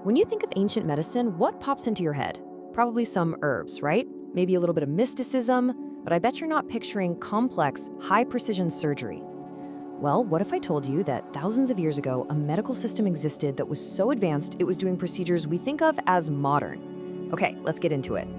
When you think of ancient medicine, what pops into your head? Probably some herbs, right? Maybe a little bit of mysticism, but I bet you're not picturing complex, high-precision surgery. Well, what if I told you that thousands of years ago, a medical system existed that was so advanced it was doing procedures we think of as modern? Okay, let's get into it.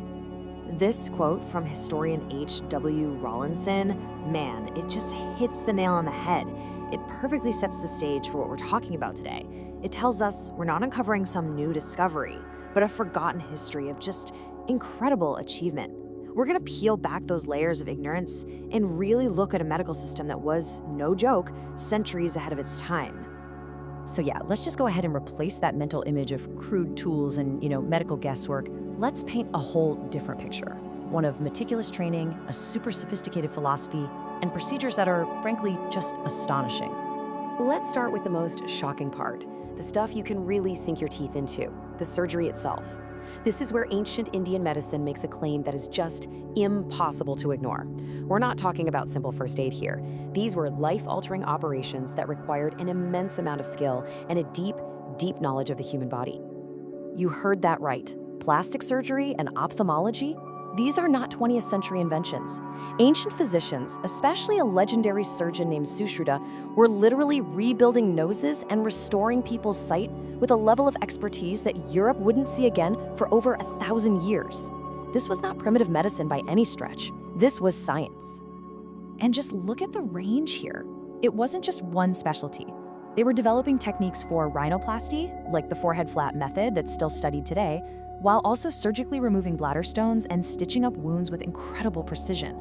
This quote from historian H.W. Rawlinson, man, it just hits the nail on the head. It perfectly sets the stage for what we're talking about today. It tells us we're not uncovering some new discovery, but a forgotten history of just incredible achievement. We're gonna peel back those layers of ignorance and really look at a medical system that was, no joke, centuries ahead of its time. So yeah, let's just go ahead and replace that mental image of crude tools and, medical guesswork. Let's paint a whole different picture. One of meticulous training, a super sophisticated philosophy, and procedures that are, frankly, just astonishing. Let's start with the most shocking part, the stuff you can really sink your teeth into, the surgery itself. This is where ancient Indian medicine makes a claim that is just impossible to ignore. We're not talking about simple first aid here. These were life-altering operations that required an immense amount of skill and a deep, deep knowledge of the human body. You heard that right. Plastic surgery and ophthalmology? These are not 20th century inventions. Ancient physicians, especially a legendary surgeon named Sushruta, were literally rebuilding noses and restoring people's sight with a level of expertise that Europe wouldn't see again for over 1,000 years. This was not primitive medicine by any stretch. This was science. And just look at the range here. It wasn't just one specialty. They were developing techniques for rhinoplasty, like the forehead flap method that's still studied today, while also surgically removing bladder stones and stitching up wounds with incredible precision.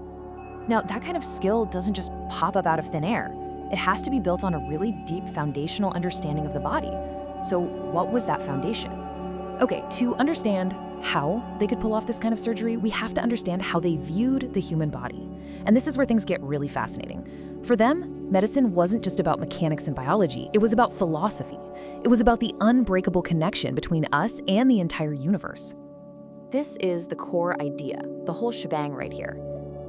Now, that kind of skill doesn't just pop up out of thin air. It has to be built on a really deep foundational understanding of the body. So what was that foundation? Okay, to understand how they could pull off this kind of surgery, we have to understand how they viewed the human body. And this is where things get really fascinating. For them, medicine wasn't just about mechanics and biology, it was about philosophy. It was about the unbreakable connection between us and the entire universe. This is the core idea, the whole shebang right here.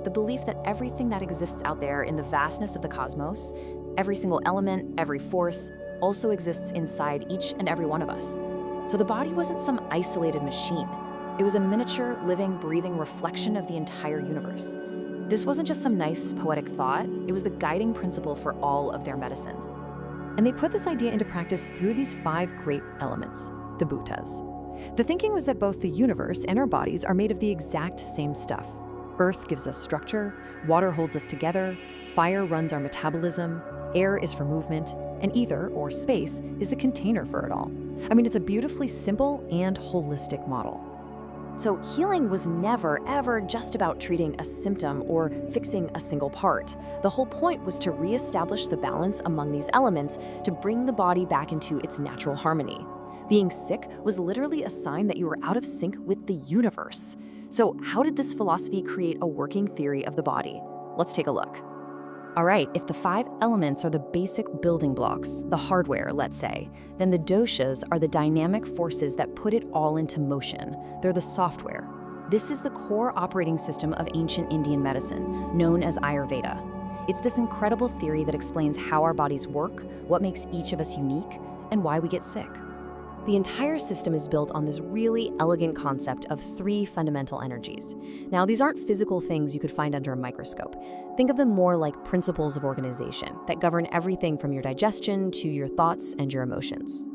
The belief that everything that exists out there in the vastness of the cosmos, every single element, every force, also exists inside each and every one of us. So the body wasn't some isolated machine. It was a miniature, living, breathing reflection of the entire universe. This wasn't just some nice, poetic thought, it was the guiding principle for all of their medicine. And they put this idea into practice through these 5 great elements, the bhutas. The thinking was that both the universe and our bodies are made of the exact same stuff. Earth gives us structure, water holds us together, fire runs our metabolism, air is for movement, and ether, or space, is the container for it all. I mean, it's a beautifully simple and holistic model. So healing was never, ever just about treating a symptom or fixing a single part. The whole point was to reestablish the balance among these elements to bring the body back into its natural harmony. Being sick was literally a sign that you were out of sync with the universe. So how did this philosophy create a working theory of the body? Let's take a look. All right, if the 5 elements are the basic building blocks, the hardware, let's say, then the doshas are the dynamic forces that put it all into motion. They're the software. This is the core operating system of ancient Indian medicine, known as Ayurveda. It's this incredible theory that explains how our bodies work, what makes each of us unique, and why we get sick. The entire system is built on this really elegant concept of 3 fundamental energies. Now, these aren't physical things you could find under a microscope. Think of them more like principles of organization that govern everything from your digestion to your thoughts and your emotions.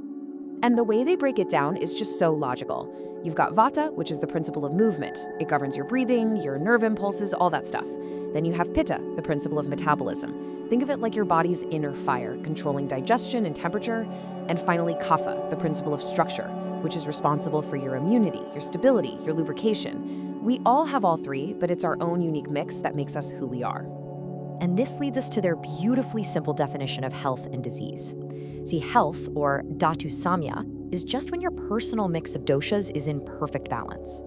And the way they break it down is just so logical. You've got vata, which is the principle of movement. It governs your breathing, your nerve impulses, all that stuff. Then you have pitta, the principle of metabolism. Think of it like your body's inner fire, controlling digestion and temperature. And finally, kapha, the principle of structure, which is responsible for your immunity, your stability, your lubrication. We all have all 3, but it's our own unique mix that makes us who we are. And this leads us to their beautifully simple definition of health and disease. See, health, or dhatu samya, is just when your personal mix of doshas is in perfect balance.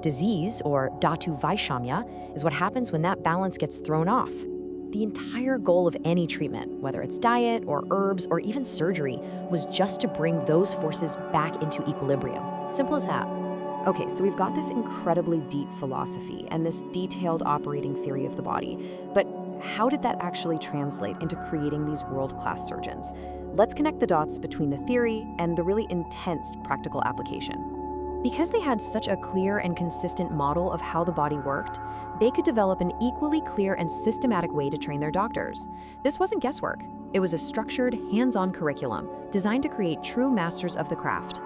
Disease, or dhatu vaishamya, is what happens when that balance gets thrown off. The entire goal of any treatment, whether it's diet or herbs or even surgery, was just to bring those forces back into equilibrium. Simple as that. Okay, so we've got this incredibly deep philosophy and this detailed operating theory of the body, but how did that actually translate into creating these world-class surgeons? Let's connect the dots between the theory and the really intense practical application. Because they had such a clear and consistent model of how the body worked, they could develop an equally clear and systematic way to train their doctors. This wasn't guesswork. It was a structured, hands-on curriculum designed to create true masters of the craft.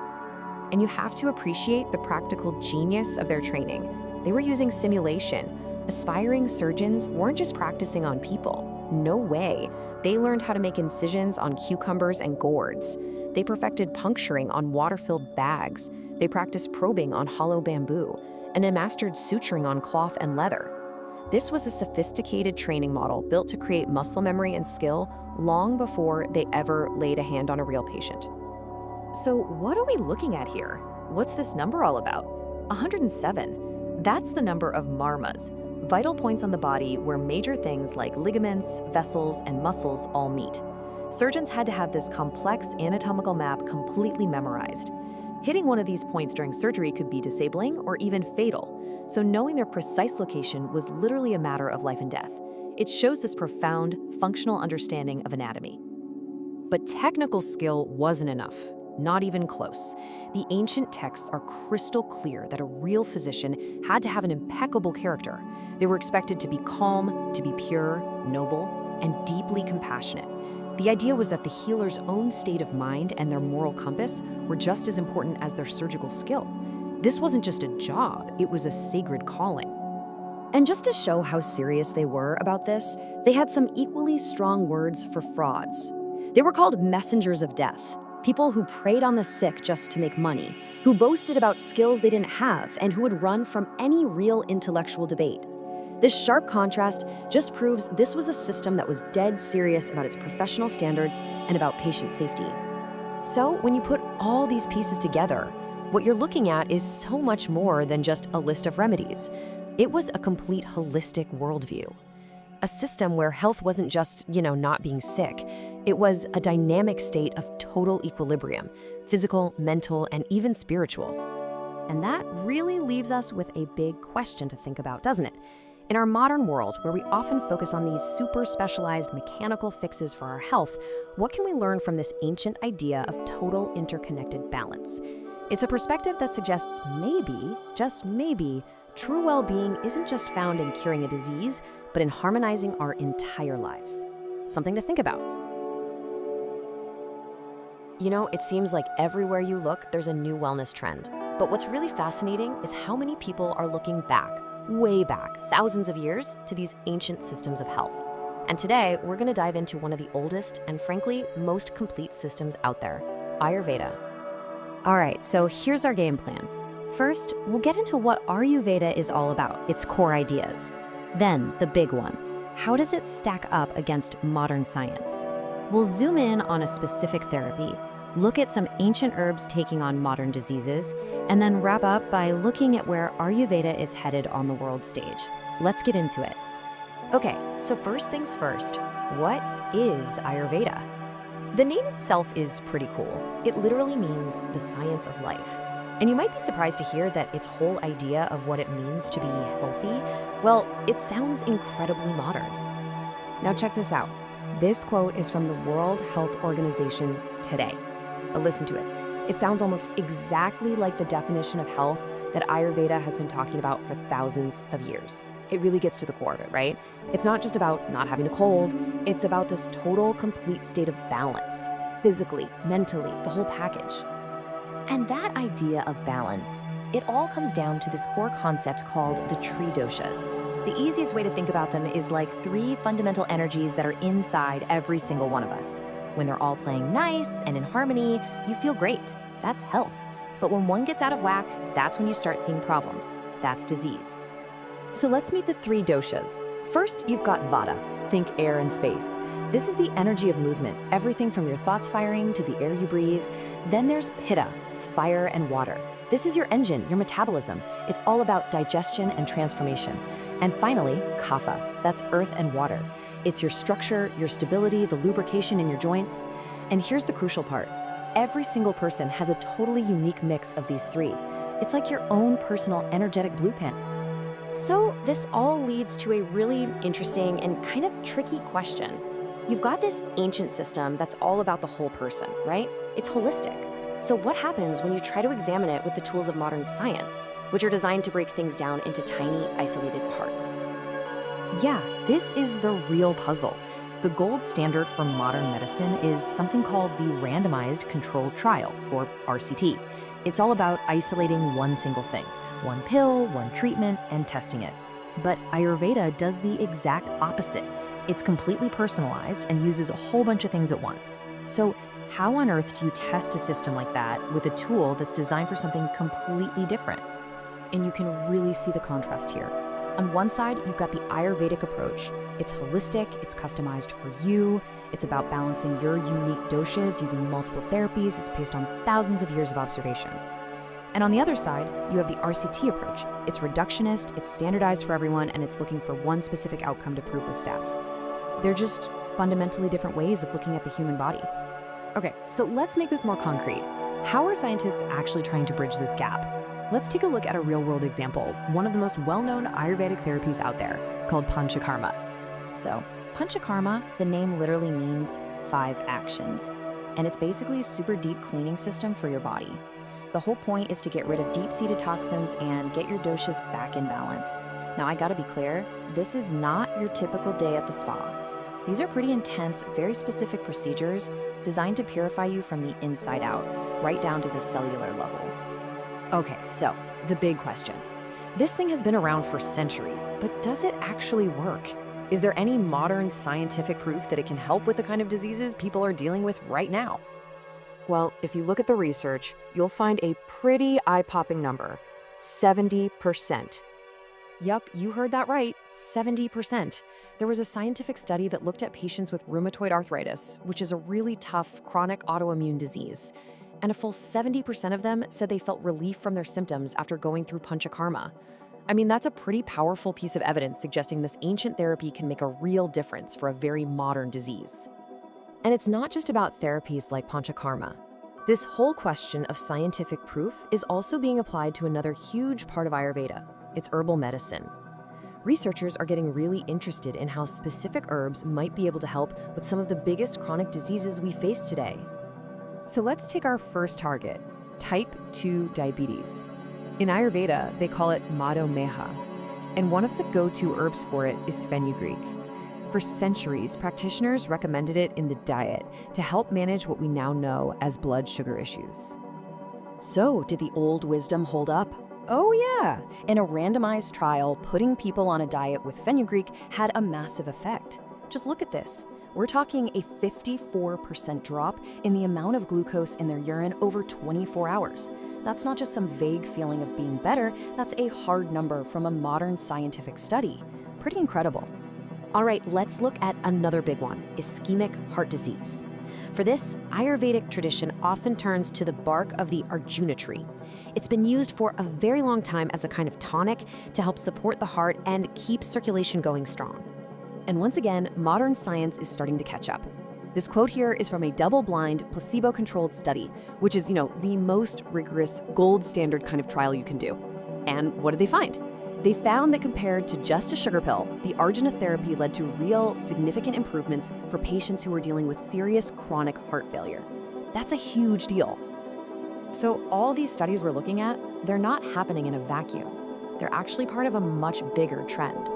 And you have to appreciate the practical genius of their training. They were using simulation. Aspiring surgeons weren't just practicing on people. No way. They learned how to make incisions on cucumbers and gourds. They perfected puncturing on water-filled bags. They practiced probing on hollow bamboo, and they mastered suturing on cloth and leather. This was a sophisticated training model built to create muscle memory and skill long before they ever laid a hand on a real patient. So what are we looking at here? What's this number all about? 107. That's the number of marmas, vital points on the body where major things like ligaments, vessels, and muscles all meet. Surgeons had to have this complex anatomical map completely memorized. Hitting one of these points during surgery could be disabling or even fatal, so knowing their precise location was literally a matter of life and death. It shows this profound, functional understanding of anatomy. But technical skill wasn't enough. Not even close. The ancient texts are crystal clear that a real physician had to have an impeccable character. They were expected to be calm, to be pure, noble, and deeply compassionate. The idea was that the healer's own state of mind and their moral compass were just as important as their surgical skill. This wasn't just a job, it was a sacred calling. And just to show how serious they were about this, they had some equally strong words for frauds. They were called messengers of death. People who preyed on the sick just to make money, who boasted about skills they didn't have, and who would run from any real intellectual debate. This sharp contrast just proves this was a system that was dead serious about its professional standards and about patient safety. So when you put all these pieces together, what you're looking at is so much more than just a list of remedies. It was a complete holistic worldview. A system where health wasn't just, not being sick. It was a dynamic state of total equilibrium, physical, mental, and even spiritual. And that really leaves us with a big question to think about, doesn't it? In our modern world, where we often focus on these super specialized mechanical fixes for our health, what can we learn from this ancient idea of total interconnected balance? It's a perspective that suggests maybe, just maybe, true well-being isn't just found in curing a disease, but in harmonizing our entire lives. Something to think about. It seems like everywhere you look, there's a new wellness trend. But what's really fascinating is how many people are looking back, way back, thousands of years, to these ancient systems of health. And today, we're going to dive into one of the oldest and frankly, most complete systems out there, Ayurveda. All right, so here's our game plan. First, we'll get into what Ayurveda is all about, its core ideas. Then, the big one, how does it stack up against modern science? We'll zoom in on a specific therapy, look at some ancient herbs taking on modern diseases, and then wrap up by looking at where Ayurveda is headed on the world stage. Let's get into it. Okay, so first things first, what is Ayurveda? The name itself is pretty cool. It literally means the science of life. And you might be surprised to hear that its whole idea of what it means to be healthy, well, it sounds incredibly modern. Now check this out. This quote is from the World Health Organization today. Listen to it. It sounds almost exactly like the definition of health that Ayurveda has been talking about for thousands of years. It really gets to the core of it, right? It's not just about not having a cold, it's about this total, complete state of balance, physically, mentally, the whole package. And that idea of balance, it all comes down to this core concept called the tree doshas. The easiest way to think about them is like 3 fundamental energies that are inside every single one of us. When they're all playing nice and in harmony, you feel great. That's health. But when one gets out of whack, that's when you start seeing problems. That's disease. So let's meet the 3 doshas. First, you've got Vata. Think air and space. This is the energy of movement, everything from your thoughts firing to the air you breathe. Then there's Pitta, fire and water. This is your engine, your metabolism. It's all about digestion and transformation. And finally, Kapha, that's earth and water. It's your structure, your stability, the lubrication in your joints. And here's the crucial part. Every single person has a totally unique mix of these 3. It's like your own personal energetic blueprint. So this all leads to a really interesting and kind of tricky question. You've got this ancient system that's all about the whole person, right? It's holistic. So what happens when you try to examine it with the tools of modern science, which are designed to break things down into tiny, isolated parts? Yeah, this is the real puzzle. The gold standard for modern medicine is something called the randomized controlled trial, or RCT. It's all about isolating one single thing, one pill, one treatment, and testing it. But Ayurveda does the exact opposite. It's completely personalized and uses a whole bunch of things at once. So how on earth do you test a system like that with a tool that's designed for something completely different? And you can really see the contrast here. On one side, you've got the Ayurvedic approach. It's holistic, it's customized for you, it's about balancing your unique doshas using multiple therapies, it's based on thousands of years of observation. And on the other side, you have the RCT approach. It's reductionist, it's standardized for everyone, and it's looking for one specific outcome to prove with stats. They're just fundamentally different ways of looking at the human body. Okay, so let's make this more concrete. How are scientists actually trying to bridge this gap? Let's take a look at a real-world example, one of the most well-known Ayurvedic therapies out there, called Panchakarma. So, Panchakarma, the name literally means 5 actions, and it's basically a super deep cleaning system for your body. The whole point is to get rid of deep-seated toxins and get your doshas back in balance. Now, I gotta be clear, this is not your typical day at the spa. These are pretty intense, very specific procedures designed to purify you from the inside out, right down to the cellular level. Okay, so the big question. This thing has been around for centuries, but does it actually work? Is there any modern scientific proof that it can help with the kind of diseases people are dealing with right now? Well, if you look at the research, you'll find a pretty eye-popping number, 70%. Yup, you heard that right, 70%. There was a scientific study that looked at patients with rheumatoid arthritis, which is a really tough chronic autoimmune disease. And a full 70% of them said they felt relief from their symptoms after going through Panchakarma. I mean, that's a pretty powerful piece of evidence suggesting this ancient therapy can make a real difference for a very modern disease. And it's not just about therapies like Panchakarma. This whole question of scientific proof is also being applied to another huge part of Ayurveda. It's herbal medicine. Researchers are getting really interested in how specific herbs might be able to help with some of the biggest chronic diseases we face today. So let's take our first target, type 2 diabetes. In Ayurveda, they call it Madhumeha, and one of the go-to herbs for it is fenugreek. For centuries, practitioners recommended it in the diet to help manage what we now know as blood sugar issues. So, did the old wisdom hold up? Oh yeah! In a randomized trial, putting people on a diet with fenugreek had a massive effect. Just look at this. We're talking a 54% drop in the amount of glucose in their urine over 24 hours. That's not just some vague feeling of being better, that's a hard number from a modern scientific study. Pretty incredible. All right, let's look at another big one, ischemic heart disease. For this, Ayurvedic tradition often turns to the bark of the Arjuna tree. It's been used for a very long time as a kind of tonic to help support the heart and keep circulation going strong. And once again, modern science is starting to catch up. This quote here is from a double-blind, placebo-controlled study, which is, the most rigorous, gold standard kind of trial you can do. And what did they find? They found that compared to just a sugar pill, the Arjuna therapy led to real, significant improvements for patients who were dealing with serious chronic heart failure. That's a huge deal. So all these studies we're looking at, they're not happening in a vacuum. They're actually part of a much bigger trend.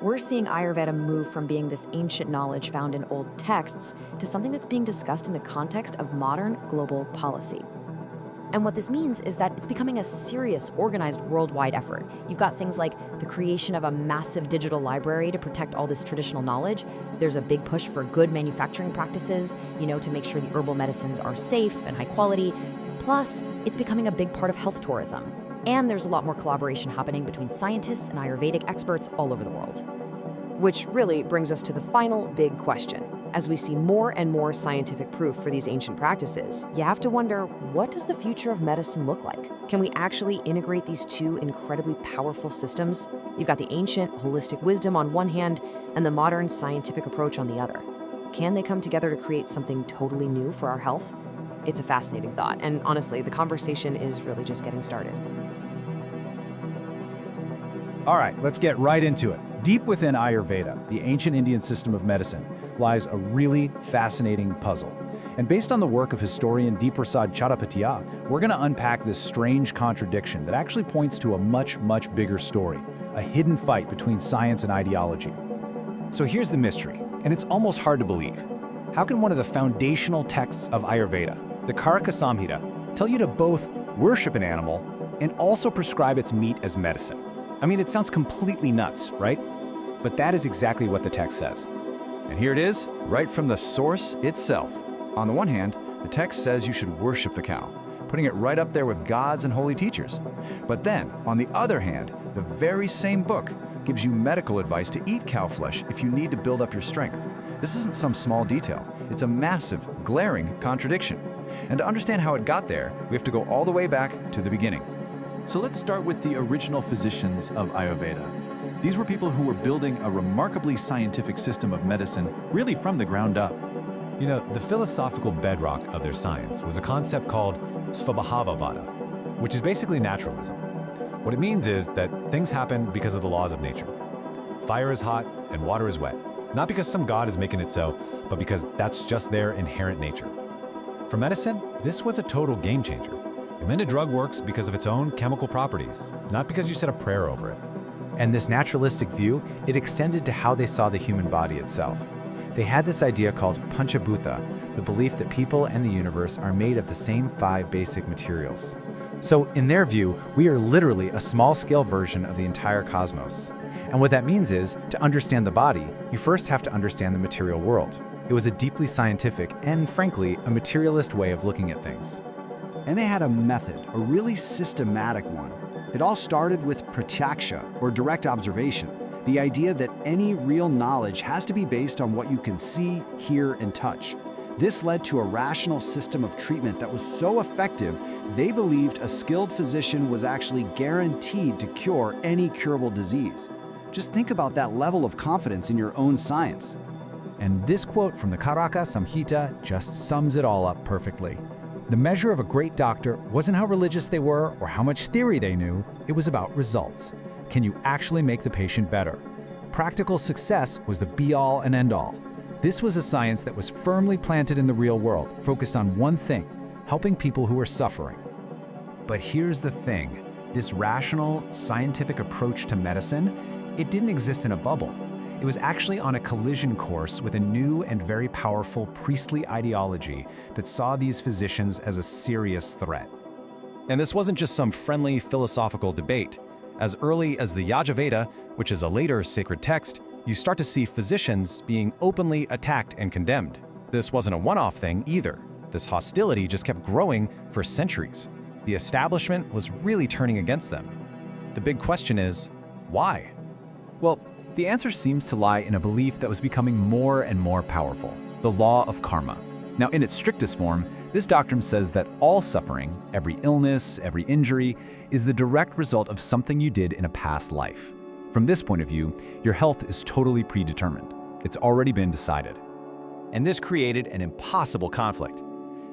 We're seeing Ayurveda move from being this ancient knowledge found in old texts to something that's being discussed in the context of modern global policy. And what this means is that it's becoming a serious, organized worldwide effort. You've got things like the creation of a massive digital library to protect all this traditional knowledge. There's a big push for good manufacturing practices, to make sure the herbal medicines are safe and high quality. Plus, it's becoming a big part of health tourism. And there's a lot more collaboration happening between scientists and Ayurvedic experts all over the world. Which really brings us to the final big question. As we see more and more scientific proof for these ancient practices, you have to wonder, what does the future of medicine look like? Can we actually integrate these two incredibly powerful systems? You've got the ancient, holistic wisdom on one hand, and the modern scientific approach on the other. Can they come together to create something totally new for our health? It's a fascinating thought, and honestly, the conversation is really just getting started. All right, let's get right into it. Deep within Ayurveda, the ancient Indian system of medicine, lies a really fascinating puzzle. And based on the work of historian Debiprasad Chattopadhyaya, we're going to unpack this strange contradiction that actually points to a much, much bigger story, a hidden fight between science and ideology. So here's the mystery, and it's almost hard to believe. How can one of the foundational texts of Ayurveda, the Charaka Samhita, tell you to both worship an animal and also prescribe its meat as medicine? I mean, it sounds completely nuts, right? But that is exactly what the text says. And here it is, right from the source itself. On the one hand, the text says you should worship the cow, putting it right up there with gods and holy teachers. But then, on the other hand, the very same book gives you medical advice to eat cow flesh if you need to build up your strength. This isn't some small detail. It's a massive, glaring contradiction. And to understand how it got there, we have to go all the way back to the beginning. So let's start with the original physicians of Ayurveda. These were people who were building a remarkably scientific system of medicine, really from the ground up. You know, the philosophical bedrock of their science was a concept called Svabhavavada, which is basically naturalism. What it means is that things happen because of the laws of nature. Fire is hot and water is wet, not because some god is making it so, but because that's just their inherent nature. For medicine, this was a total game changer. It meant a drug works because of its own chemical properties, not because you said a prayer over it. And this naturalistic view, it extended to how they saw the human body itself. They had this idea called Panchabhuta, the belief that people and the universe are made of the same 5 basic materials. So in their view, we are literally a small-scale version of the entire cosmos. And what that means is, to understand the body, you first have to understand the material world. It was a deeply scientific and, frankly, a materialist way of looking at things. And they had a method, a really systematic one. It all started with pratyaksha, or direct observation, the idea that any real knowledge has to be based on what you can see, hear, and touch. This led to a rational system of treatment that was so effective, they believed a skilled physician was actually guaranteed to cure any curable disease. Just think about that level of confidence in your own science. And this quote from the Charaka Samhita just sums it all up perfectly. The measure of a great doctor wasn't how religious they were or how much theory they knew, it was about results. Can you actually make the patient better? Practical success was the be-all and end-all. This was a science that was firmly planted in the real world, focused on one thing, helping people who were suffering. But here's the thing, this rational, scientific approach to medicine, it didn't exist in a bubble. It was actually on a collision course with a new and very powerful priestly ideology that saw these physicians as a serious threat. And this wasn't just some friendly philosophical debate. As early as the Ayurveda, which is a later sacred text, you start to see physicians being openly attacked and condemned. This wasn't a one-off thing either. This hostility just kept growing for centuries. The establishment was really turning against them. The big question is, why? Well, the answer seems to lie in a belief that was becoming more and more powerful, the law of karma. Now, in its strictest form, this doctrine says that all suffering, every illness, every injury, is the direct result of something you did in a past life. From this point of view, your health is totally predetermined. It's already been decided. And this created an impossible conflict.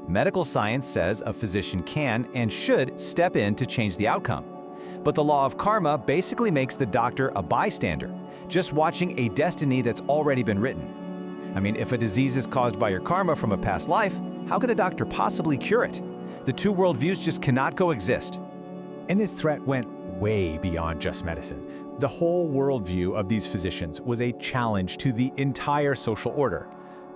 Medical science says a physician can and should step in to change the outcome. But the law of karma basically makes the doctor a bystander, just watching a destiny that's already been written. I mean, if a disease is caused by your karma from a past life, how could a doctor possibly cure it? The two worldviews just cannot coexist. And this threat went way beyond just medicine. The whole worldview of these physicians was a challenge to the entire social order.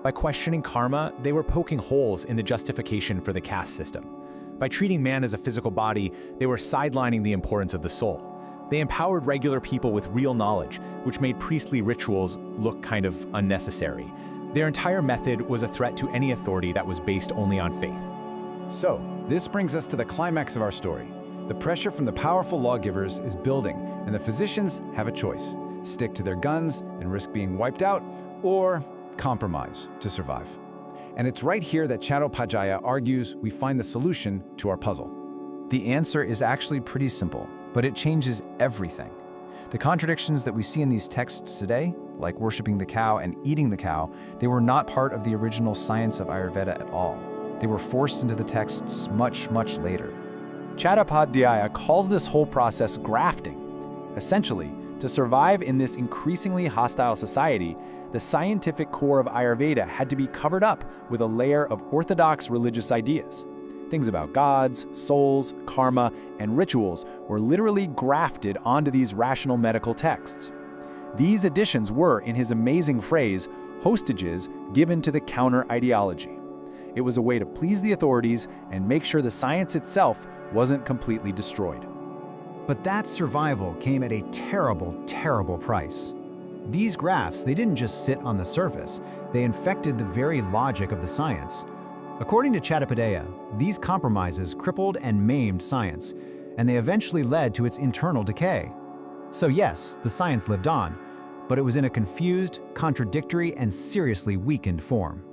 By questioning karma, they were poking holes in the justification for the caste system. By treating man as a physical body, they were sidelining the importance of the soul. They empowered regular people with real knowledge, which made priestly rituals look kind of unnecessary. Their entire method was a threat to any authority that was based only on faith. So, this brings us to the climax of our story. The pressure from the powerful lawgivers is building, and the physicians have a choice: stick to their guns and risk being wiped out, or compromise to survive. And it's right here that Chattopadhyaya argues we find the solution to our puzzle. The answer is actually pretty simple, but it changes everything. The contradictions that we see in these texts today, like worshiping the cow and eating the cow, they were not part of the original science of Ayurveda at all. They were forced into the texts much, much later. Chattopadhyaya calls this whole process grafting. Essentially, To survive in this increasingly hostile society, the scientific core of Ayurveda had to be covered up with a layer of orthodox religious ideas. Things about gods, souls, karma, and rituals were literally grafted onto these rational medical texts. These additions were, in his amazing phrase, hostages given to the counter-ideology. It was a way to please the authorities and make sure the science itself wasn't completely destroyed. But that survival came at a terrible, terrible price. These grafts, they didn't just sit on the surface, they infected the very logic of the science. According to Chattopadhyaya, these compromises crippled and maimed science, and they eventually led to its internal decay. So yes, the science lived on, but it was in a confused, contradictory, and seriously weakened form.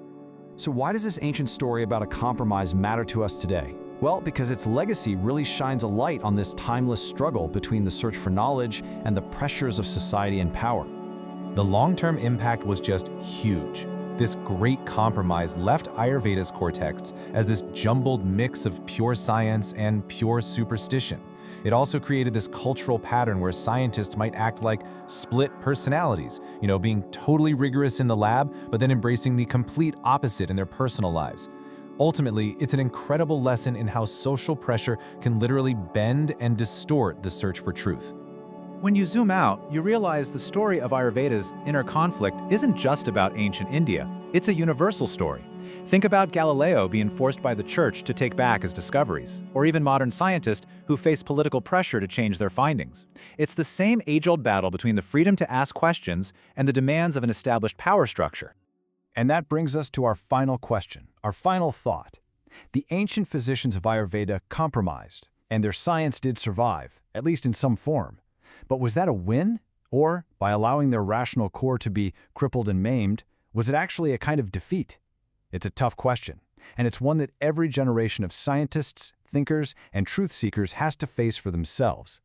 So why does this ancient story about a compromise matter to us today? Well, because its legacy really shines a light on this timeless struggle between the search for knowledge and the pressures of society and power. The long-term impact was just huge. This great compromise left Ayurveda's core texts as this jumbled mix of pure science and pure superstition. It also created this cultural pattern where scientists might act like split personalities, being totally rigorous in the lab, but then embracing the complete opposite in their personal lives. Ultimately, it's an incredible lesson in how social pressure can literally bend and distort the search for truth. When you zoom out, you realize the story of Ayurveda's inner conflict isn't just about ancient India. It's a universal story. Think about Galileo being forced by the church to take back his discoveries, or even modern scientists who face political pressure to change their findings. It's the same age-old battle between the freedom to ask questions and the demands of an established power structure. And that brings us to our final question, our final thought. The ancient physicians of Ayurveda compromised, and their science did survive, at least in some form. But was that a win? Or, by allowing their rational core to be crippled and maimed, was it actually a kind of defeat? It's a tough question, and it's one that every generation of scientists, thinkers, and truth seekers has to face for themselves.